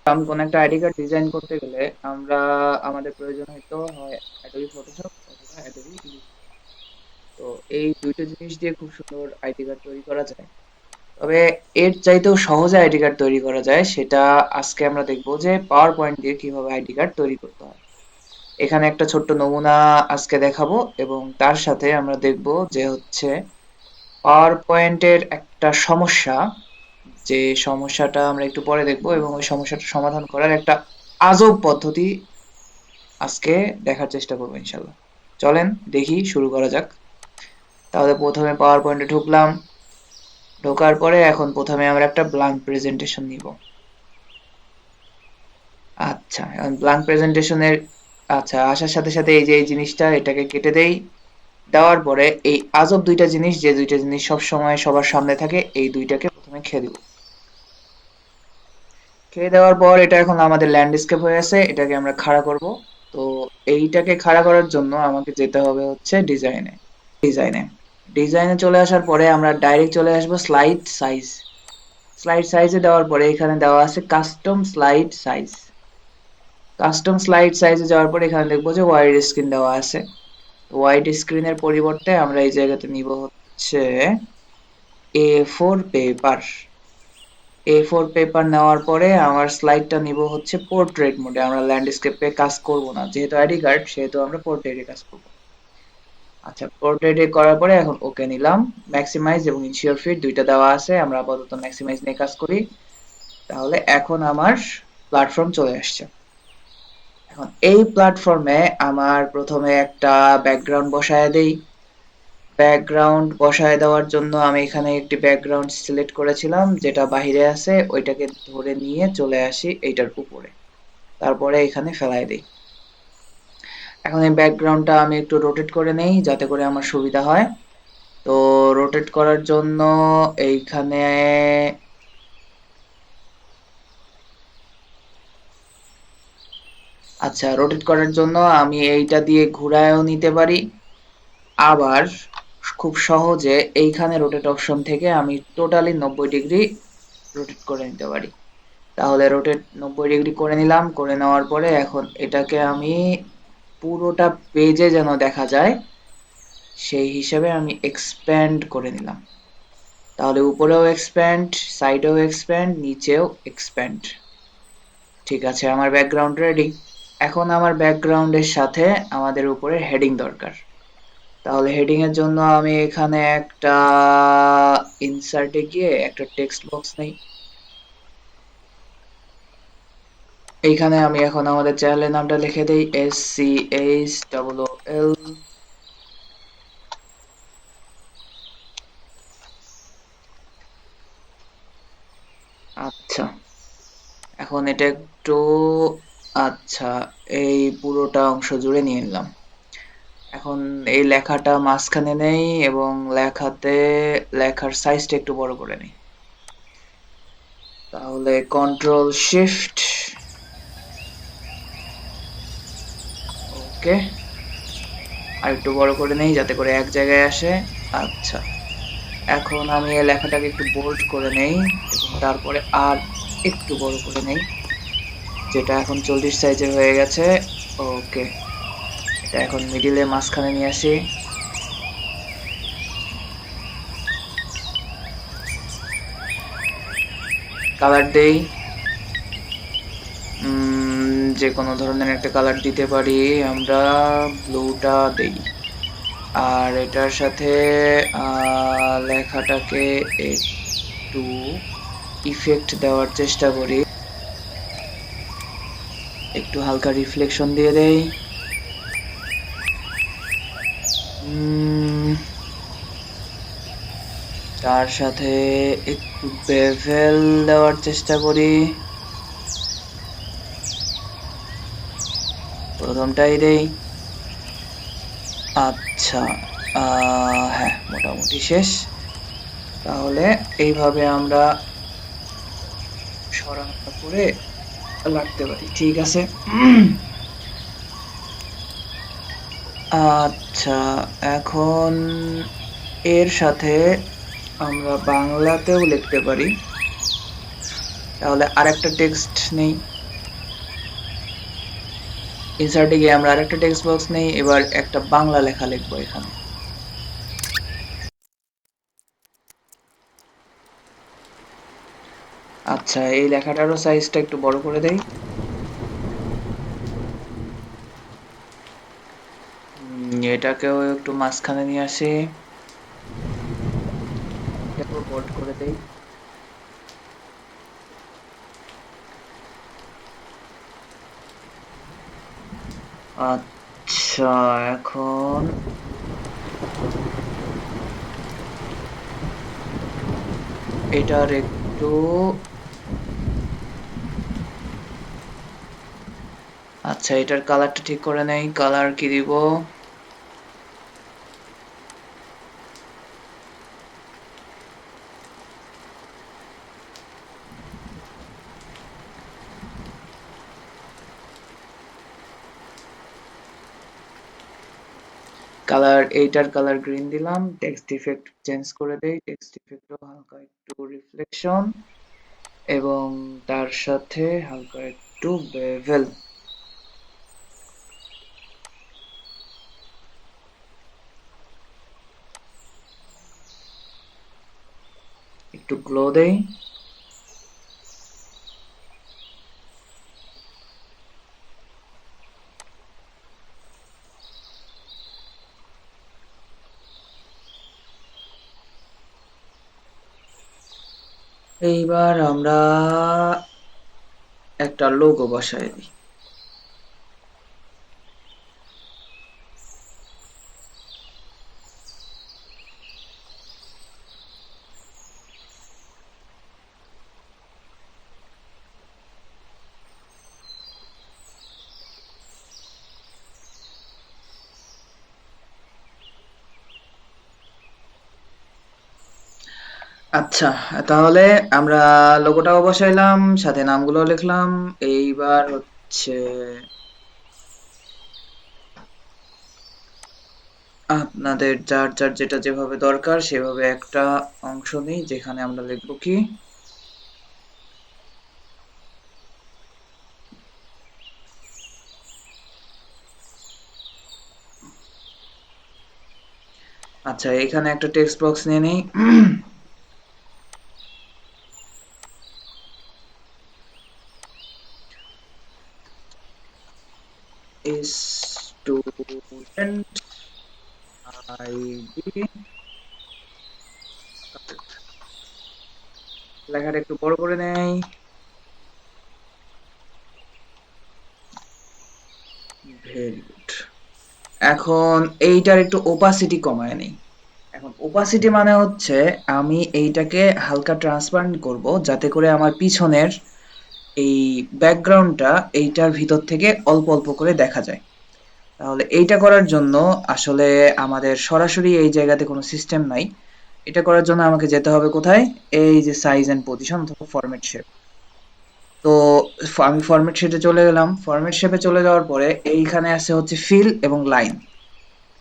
কোনো একটা ID card design করতে গেলে আমরা আমাদের প্রয়োজন হয়তো হয় অ্যাডোবি ফটোশপ অথবা অ্যাডোবি ইলিস্ট্রেটর। তো এই দুইটা জিনিস দিয়ে খুব সুন্দর আইডি কার্ড তৈরি করা যায়। তবে এর চাইতেও সহজে আইডি কার্ড তৈরি করা যায়, সেটা আজকে আমরা দেখব যে পাওয়ার পয়েন্ট দিয়ে কিভাবে আইডি কার্ড তৈরি করতে হয়। এখানে একটা ছোট্ট নমুনা আজকে দেখাবো, এবং তার সাথে আমরা দেখব যে হচ্ছে পাওয়ার পয়েন্টের একটা সমস্যা, যে সমস্যাটা আমরা একটু পরে দেখব, এবং ওই সমস্যাটা সমাধান করার একটা আজব পদ্ধতি আজকে দেখার চেষ্টা করবো ইনশাল্লাহ। চলেন দেখি, শুরু করা যাক। তাহলে প্রথমে পাওয়ার পয়েন্টে ঢুকলাম। ঢোকার পরে এখন প্রথমে আমরা একটা ব্ল্যাঙ্ক প্রেজেন্টেশন নিব। আচ্ছা, এখন ব্ল্যাঙ্ক প্রেজেন্টেশনের আসার সাথে সাথে এই যে এই জিনিসটা, এটাকে কেটে দেই। দেওয়ার পরে এই আজব দুইটা জিনিস, যে দুইটা জিনিস সব সময় সবার সামনে থাকে, এই দুইটাকে প্রথমে খেয়ে দিব। খেয়ে দেওয়ার পর এটা এখন আমাদের ল্যান্ডস্কেপ হয়ে আছে, এটাকে আমরা খাড়া করব। তো এইটাকে খাড়া করার জন্য আমাকে যেতে হবে হচ্ছে ডিজাইনে। ডিজাইনে ডিজাইনে চলে আসার পরে আমরা ডাইরেক্ট চলে আসবো স্লাইড সাইজ। স্লাইড সাইজে দেওয়ার পরে এখানে দেওয়া আছে custom slide size. Custom slide সাইজে যাওয়ার পরে এখানে দেখবো যে ওয়াইড স্ক্রিন দেওয়া আছে। ওয়াইড স্ক্রিনের পরিবর্তে আমরা এই জায়গাতে নিব হচ্ছে A4 পেপার। A4 পেপার নেওয়ার পরে আমার স্লাইডটা নিব হচ্ছে পোর্ট্রেট মোডে। আমরা ল্যান্ডস্কেপে কাজ করব না, যেহেতু আইডি কার্ড, সেহেতু আমরা পোর্ট্রেটে কাজ করব। আচ্ছা, পোর্ট্রেটে করার পরে এখন ওকে নিলাম। ম্যাক্সিমাইজ এবং ইনশিওর ফিট দুইটা দেওয়া আছে, আমরা আপাতত ম্যাক্সিমাইজ নিয়ে কাজ করি। তাহলে এখন আমার প্ল্যাটফর্ম চলে আসছে। এখন এই প্ল্যাটফর্মে আমার প্রথমে একটা ব্যাকগ্রাউন্ড বসায় দেই। ব্যাকগ্রাউন্ড বসায় দেওয়ার জন্য আমি এখানে একটি ব্যাকগ্রাউন্ড সিলেক্ট করেছিলাম, যেটা বাহিরে আছে, ওইটাকে ধরে নিয়ে চলে আসি এইটার উপরে। তারপরে এখানে ফেলায় দেই। এখন এই ব্যাকগ্রাউন্ডটা আমি একটু রোটেট করে নেই, যাতে করে আমার সুবিধা হয়। তো রোটেট করার জন্য এইখানে রোটেট করার জন্য আমি এইটা দিয়ে ঘুরায়ও নিতে পারি। আবার খুব সহজে এইখানে রোটেট অপশন থেকে আমি টোটালি 90 ডিগ্রি রোটেট করে নিতে পারি। তাহলে রোটেট 90 ডিগ্রি করে নিলাম। করে নেওয়ার পরে এখন এটাকে আমি পুরোটা পেজে যেন দেখা যায়, সেই হিসাবে আমি এক্সপ্যান্ড করে নিলাম। তাহলে উপরেও এক্সপ্যান্ড, সাইডেও এক্সপ্যান্ড, নিচেও এক্সপ্যান্ড। ঠিক আছে, আমার ব্যাকগ্রাউন্ড রেডি। এখন আমার ব্যাকগ্রাউন্ডের সাথে আমাদের উপরে হেডিং দরকার। তাহলে হেডিং এর জন্য আমি এখানে একটা ইনসার্টে গিয়ে একটা টেক্সট বক্স নেই। এইখানে আমি এখন আমাদের চ্যানেলের নামটা লিখে দেই SCHOOL। আচ্ছা, এখন এটা একটু আচ্ছা এই পুরোটা অংশ জুড়ে নিয়ে নিলাম। এখন এই লেখাটা মাঝখানে নেই, এবং লেখার সাইজটা একটু বড় করে নেই। তাহলে কন্ট্রোল শিফট ওকে, আর একটু বড় করে নেই যাতে করে এক জায়গায় আসে। আচ্ছা, এখন আমি এই লেখাটাকে একটু বোল্ড করে নেই, এবং তারপরে আর একটু বড় করে নেই, যেটা এখন 40 সাইজের হয়ে গেছে। ওকে, এটা এখন মিডিলে মাঝখানে নিয়ে আসি। কালার দেই, যে কোনো ধরনের একটা কালার দিতে পারি, আমরা ব্লুটা দেই। আর এটার সাথে লেখাটাকে একটু ইফেক্ট দেওয়ার চেষ্টা করি, একটু হালকা রিফ্লেকশন দিয়ে দেই। তার সাথে একটু বেভেল দেওয়ার চেষ্টা করি, প্রথমটাই দেই। আচ্ছা, হ্যাঁ, মোটামুটি শেষ। তাহলে এইভাবে আমরা সরানো করে লাগতে পারি, ঠিক আছে। আচ্ছা, এখন এর সাথে আমরা বাংলাতেও লিখতে পারি। তাহলে আরেকটা টেক্সট নেই। ইনসার্টে গিয়ে আমরা আরেকটা টেক্সট বক্স নেই, এবার একটা বাংলা লেখা লিখবো এখানে। আচ্ছা, এই লেখাটারও সাইজটা একটু বড় করে দেই। এটাকেও একটু মাঝখানে নিয়ে আসি। এটাকেও বোল্ড করে দেই। আচ্ছা, এখন এটার একটু, আচ্ছা এটার কালারটা ঠিক করে নেই। কালার কি দিব? কালার, এইটার কালার গ্রিন দিলাম। টেক্সট ইফেক্ট চেঞ্জ করে দেই। টেক্সট ইফেক্টও হালকা একটু রিফ্লেকশন এবং তার সাথে হালকা একটু বেভেল, একটু গ্লো দেই। এইবার আমরা একটা লোগো বসায় দিই। আচ্ছা, তাহলে আমরা লোগোটাও বসাইলাম, সাথে নামগুলো লিখলাম। এইবার হচ্ছে আপনাদের যার যার যেটা যেভাবে দরকার সেভাবে একটা অংশ নিই, যেখানে আমরা লিখবো কি, আচ্ছা এখানে একটা টেক্সট বক্স নিয়ে নিই। স্টুডেন্ট আইডি, লেখাটা একটু বড় করে নেই। Very good. এখন এইটার একটু ওপাসিটি কমায় নেই। এখন ওপাসিটি মানে হচ্ছে আমি এইটাকে হালকা ট্রান্সপারেন্ট করব, যাতে করে আমার পিছনের এই ব্যাকগ্রাউন্ডটা এইটার ভিতর থেকে অল্প অল্প করে দেখা যায়। তাহলে এইটা করার জন্য আসলে আমাদের সরাসরি এই জায়গাতে কোনো সিস্টেম নাই। এটা করার জন্য আমাকে যেতে হবে কোথায়? এই যে সাইজ এন্ড পজিশন অথবা ফরম্যাট শেপ। তো আমি ফরম্যাট শেপে চলে গেলাম। ফরম্যাট শেপে চলে যাওয়ার পরে এইখানে আছে হচ্ছে ফিল এবং লাইন।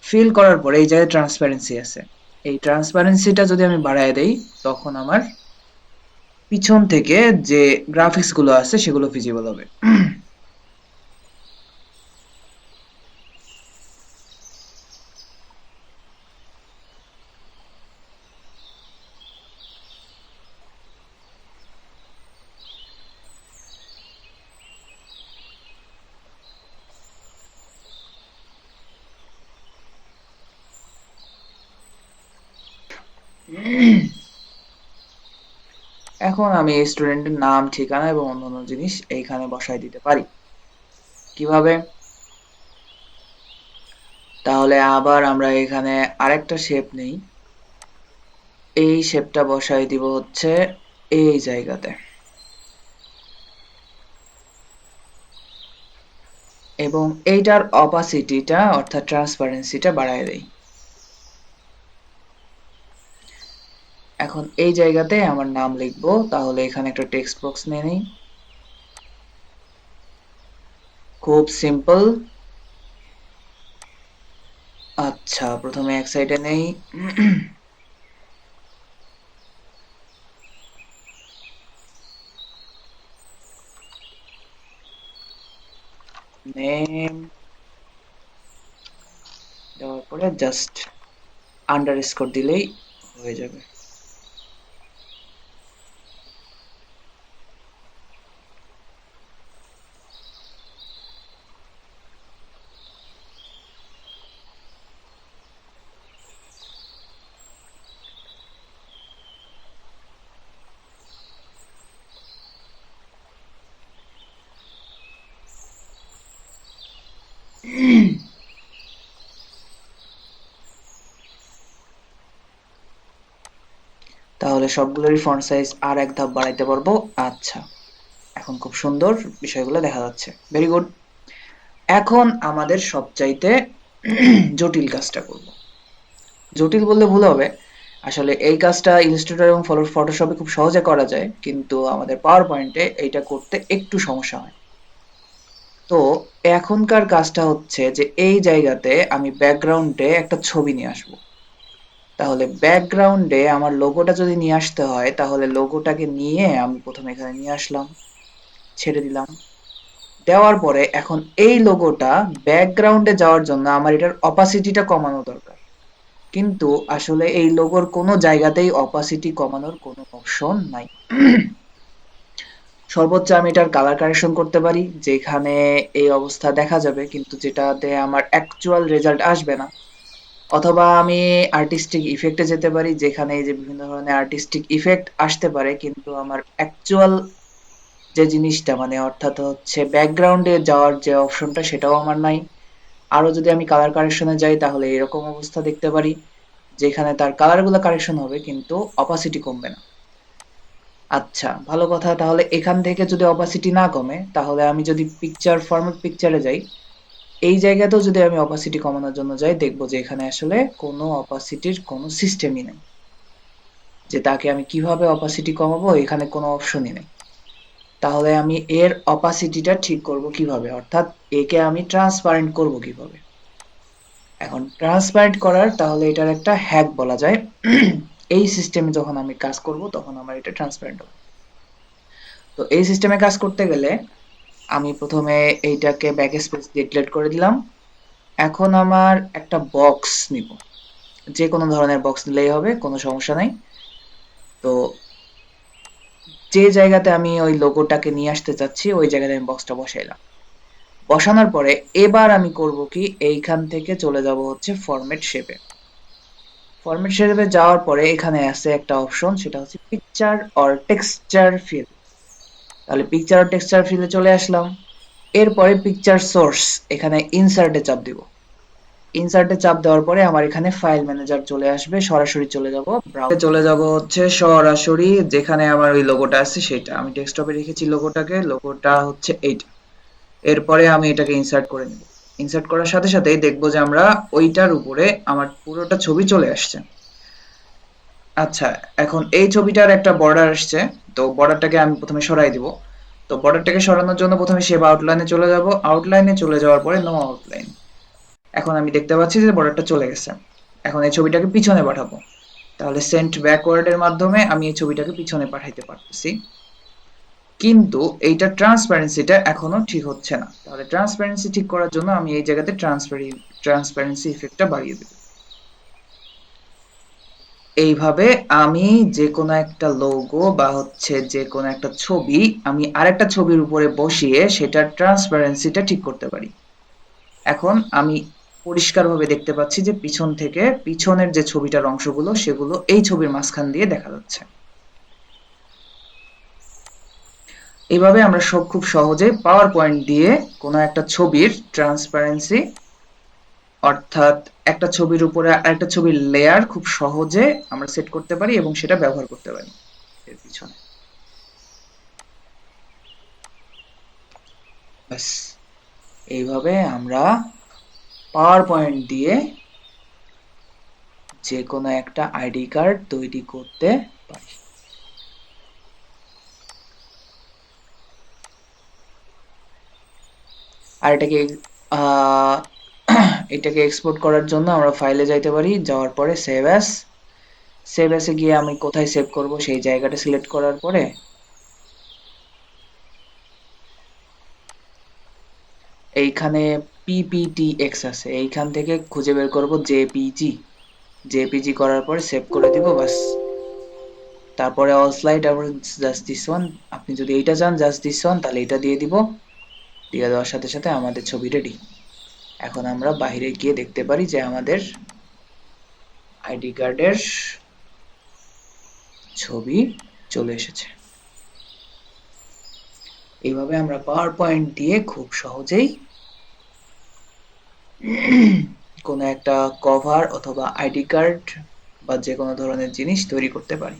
ফিল করার পরে এই জায়গায় ট্রান্সপারেন্সি আছে। এই ট্রান্সপারেন্সিটা যদি আমি বাড়ায় দেই, তখন আমার পিছন থেকে যে গ্রাফিক্স গুলো আছে সেগুলো ভিজিবল হবে। এখন আমি স্টুডেন্টের নাম, ঠিকানা এবং অন্যান্য জিনিস এইখানে বসায় দিতে পারি। কিভাবে? তাহলে আবার আমরা এখানে আরেকটা শেপ নেই। এই শেপটা বসাই দিব হচ্ছে এই জায়গাতে, এবং এইটার অপাসিটিটা অর্থাৎ ট্রান্সপারেন্সিটা বাড়ায় দেই। এখন এই জায়গাতে আমার নাম লিখবো, তাহলে এখানে একটা টেক্সট বক্স নিয়ে নিই। খুব সিম্পল। আচ্ছা, প্রথমে এক সাইডে নেই। নেম দেওয়ার পরে জাস্ট আন্ডারস্কোর দিলেই হয়ে যাবে। তাহলে সবগুলোরই ফন্ট সাইজ আর এক ধাপ বাড়াইতে পারবো। আচ্ছা, এখন খুব সুন্দর বিষয়গুলো দেখা যাচ্ছে। Very good. এখন আমাদের সবচাইতে জটিল কাজটা করব। জটিল বললে ভুল হবে, আসলে এই কাজটা ইলাস্ট্রেটর এবং ফটোশপে খুব সহজে করা যায়, কিন্তু আমাদের পাওয়ার পয়েন্টে এইটা করতে একটু সমস্যা হয়। তো এখনকার কাজটা হচ্ছে যে এই জায়গাতে আমি ব্যাকগ্রাউন্ডে একটা ছবি নিয়ে আসব। তাহলে ব্যাকগ্রাউন্ডে আমার লোগোটা যদি নিয়ে আসতে হয়, তাহলে লোগোটাকে নিয়ে আমি প্রথমে এখানে নিয়ে আসলাম, ছেড়ে দিলাম। দেওয়ার পরে এখন এই লোগোটা ব্যাকগ্রাউন্ডে যাওয়ার জন্য আমার এটার অপাসিটিটা কমানো দরকার, কিন্তু আসলে এই লোগোর কোনো জায়গাতেই অপাসিটি কমানোর কোনো অপশন নাই। সর্বোচ্চ আমি এটার কালার কারেকশন করতে পারি, যেখানে এই অবস্থা দেখা যাবে কিন্তু যেটাতে আমার অ্যাকচুয়াল রেজাল্ট আসবে না। অথবা আমি আর্টিস্টিক ইফেক্টে যেতে পারি, যেখানে এই যে বিভিন্ন ধরনের আর্টিস্টিক ইফেক্ট আসতে পারে, কিন্তু আমার অ্যাকচুয়াল যে জিনিসটা মানে অর্থাৎ হচ্ছে ব্যাকগ্রাউন্ডে যাওয়ার যে অপশনটা সেটাও আমার নাই। আরো যদি আমি কালার কারেকশনে যাই তাহলে এরকম অবস্থা দেখতে পারি, যেখানে তার কালারগুলো কারেকশন হবে কিন্তু অপাসিটি কমবে না। আচ্ছা, ভালো কথা। তাহলে এখান থেকে যদি অপাসিটি না কমে, তাহলে আমি যদি পিকচার ফরম্যাট পিকচারে যাই, এই জায়গাতেও যদি আমি অপাসিটি কমানোর জন্য যাই, দেখবো যে এখানে আসলে কোনো অপাসিটির কোনো সিস্টেমই নেই। যে তাকে আমি কিভাবে অপাসিটি কমাবো, এখানে কোনো অপশনই নেই। তাহলে আমি এর অপাসিটিটা ঠিক করব কিভাবে, অর্থাৎ একে আমি ট্রান্সপারেন্ট করব কিভাবে। এখন ট্রান্সপারেন্ট করার তাহলে এটার একটা হ্যাক বলা যায়। এই সিস্টেমে যখন আমি কাজ করব তখন আমার এটা ট্রান্সপারেন্ট হবে। তো এই সিস্টেমে কাজ করতে গেলে আমি প্রথমে এইটাকে ব্যাকস্পেস দিয়ে ডিলিট করে দিলাম। এখন আমার একটা বক্স নিব, যে কোনো ধরনের বক্স নিলেই হবে, কোনো সমস্যা নাই। তো যে জায়গাতে আমি ওই লোগোটাকে নিয়ে আসতে চাচ্ছি ওই জায়গাতে আমি বক্সটা বসাইলাম। বসানোর পরে এবার আমি করব কি, এইখান থেকে চলে যাব হচ্ছে ফরম্যাট শেপে। ফরম্যাট শেপে যাওয়ার পরে এখানে আছে একটা অপশন, সেটা হচ্ছে পিকচার অর টেক্সচার ফিল। তাহলে পিকচার অর টেক্সচার ফিলে চলে আসলাম। এরপরে পিকচার সোর্স, এখানে ইনসার্টে চাপ দিব। ইনসার্টে চাপ দেওয়ার পরে আমার এখানে ফাইল ম্যানেজার চলে আসবে, সরাসরি চলে যাব ব্রাউজারে, চলে যাব হচ্ছে সরাসরি যেখানে আমার ওই লোগোটা আছে সেটা। আমি ডেস্কটপে রেখেছি লোগোটাকে, লোগোটা হচ্ছে এইটা। এরপরে আমি এটাকে ইনসার্ট করে নেব। ইনসার্ট করার সাথে সাথেই দেখবো যে আমরা ওইটার উপরে আমার পুরোটা ছবি চলে আসছে। আচ্ছা, এখন এই ছবিটার একটা বর্ডার আসছে, তো বর্ডারটাকে আমি প্রথমে সরাই দিব। তো বর্ডারটাকে সরানোর জন্য প্রথমে শেপ আউটলাইনে চলে যাব। আউটলাইনে চলে যাওয়ার পরে নো আউটলাইন। এখন আমি দেখতে পাচ্ছি যে বর্ডারটা চলে গেছে। এখন এই ছবিটাকে পিছনে পাঠাবো। তাহলে সেন্ট ব্যাকওয়ার্ডের মাধ্যমে আমি এই ছবিটাকে পিছনে পাঠাইতে পারতেছি, কিন্তু এইটা ট্রান্সপারেন্সিটা এখনো ঠিক হচ্ছে না। তাহলে ট্রান্সপারেন্সি ঠিক করার জন্য আমি এই জায়গাতে ট্রান্সপারেন্সি ইফেক্টটা বাড়িয়ে দেব। এইভাবে আমি যে কোনো একটা লোগো বা হচ্ছে যে কোনো একটা ছবি আমি আরেকটা ছবির উপরে বসিয়ে সেটার ট্রান্সপারেন্সিটা ঠিক করতে পারি। এখন আমি পরিষ্কারভাবে দেখতে পাচ্ছি যে পিছন থেকে পিছনের যে ছবিটার অংশগুলো সেগুলো এই ছবির মাঝখান দিয়ে দেখা যাচ্ছে। এইভাবে আমরা সব খুব সহজে পাওয়ার পয়েন্ট দিয়ে কোনো একটা ছবির ট্রান্সপারেন্সি, অর্থাৎ একটা ছবির উপরে আরেকটা ছবির লেয়ার খুব সহজে আমরা সেট করতে পারি এবং সেটা ব্যবহার করতে পারি এর পিছনে। ব্যাস, এইভাবে আমরা পাওয়ার পয়েন্ট দিয়ে যে কোনো একটা আইডি কার্ড তৈরি করতে পারি। আর এটাকে আহ এটাকে এক্সপোর্ট করার জন্য আমরা ফাইলে যাইতে পারি, যাওয়ার পরে সেভ অ্যাজ, সেভ অ্যাসে গিয়ে আমি কোথায় সেভ করব সেই জায়গাটা সিলেক্ট করার পরে এইখানে PPTX আছে, এইখান থেকে খুঁজে বের করব জেপিজি। জেপিজি করার পরে সেভ করে দিব, বাস। তারপরে অল স্লাইড আবার জাস্ট দিস ওয়ান। আপনি যদি এইটা চান জাস্ট দিস ওয়ান, তাহলে এটা দিয়ে দিব। দিয়ে দেওয়ার সাথে সাথে আমাদের ছবি রেডি। এখন আমরা বাইরে গিয়ে দেখতে পারি যে আমাদের আইডি কার্ডের ছবি চলে এসেছে। এইভাবে আমরা পাওয়ার পয়েন্ট দিয়ে খুব সহজেই কোনো একটা কভার অথবা আইডি কার্ড বা যে কোনো ধরনের জিনিস তৈরি করতে পারি।